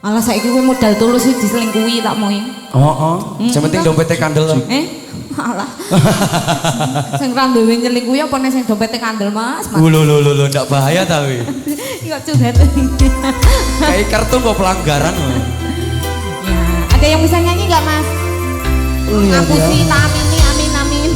Alah saiki kowe modal tulus sih diselingkuhi tak mau. Sing penting dompete kandel. Alah. Sing ra duwe nyelingkuhi apa nek sing dompete kandel, Mas? Lho ndak bahaya ta kowe. Kok curhat. Kayak kartu kok pelanggaran. Ya, ada yang bisa nyanyi enggak, Mas? Aku sih amin amin amin.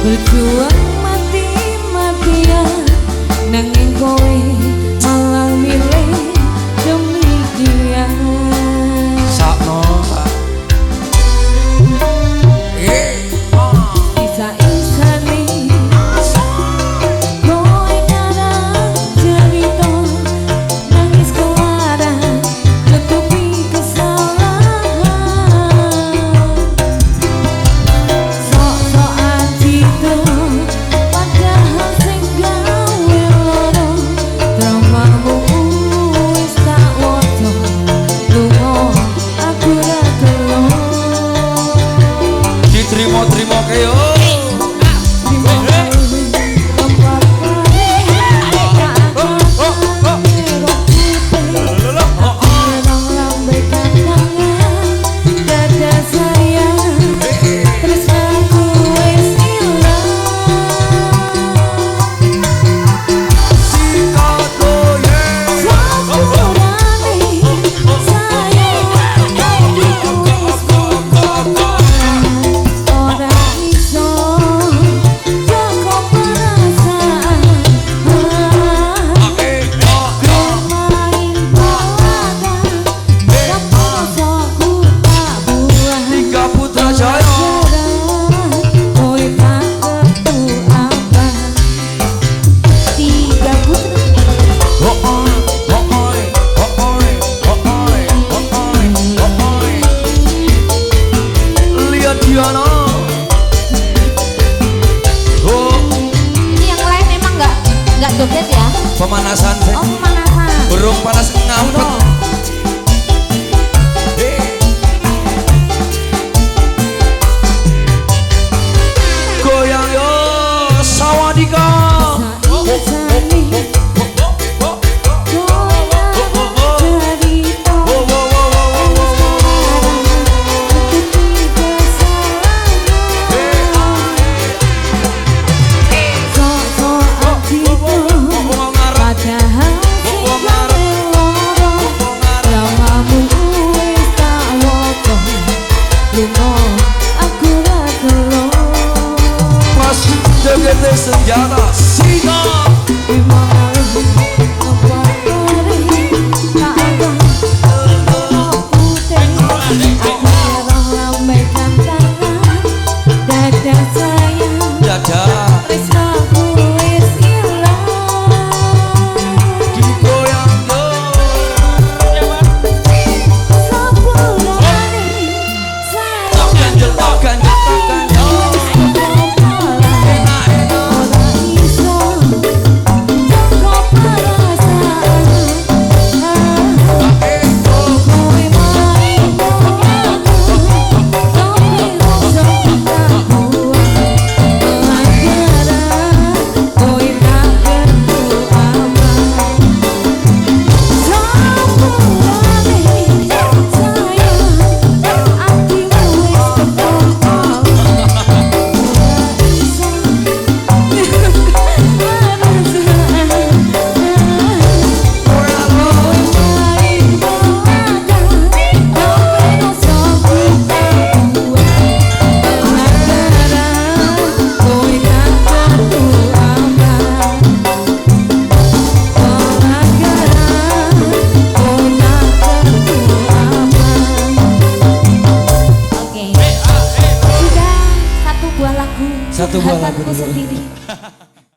Berjuang mati-matian nanging kowe malah milih demi dia. Sakno Isa-isane kowe ngarang cerita nangis kelaran nutupi kesalahan. Sok-sokan gitu padahal sing gawe loro dramamu wis tak wodo lunga aku ra gelo. diterima-terima kaya joget ya? Pemanasan sih. Oh, pemanasan. Burung panas ngambek. Goyang yo sawadika. Senjata singa Satu buah lagu sendiri.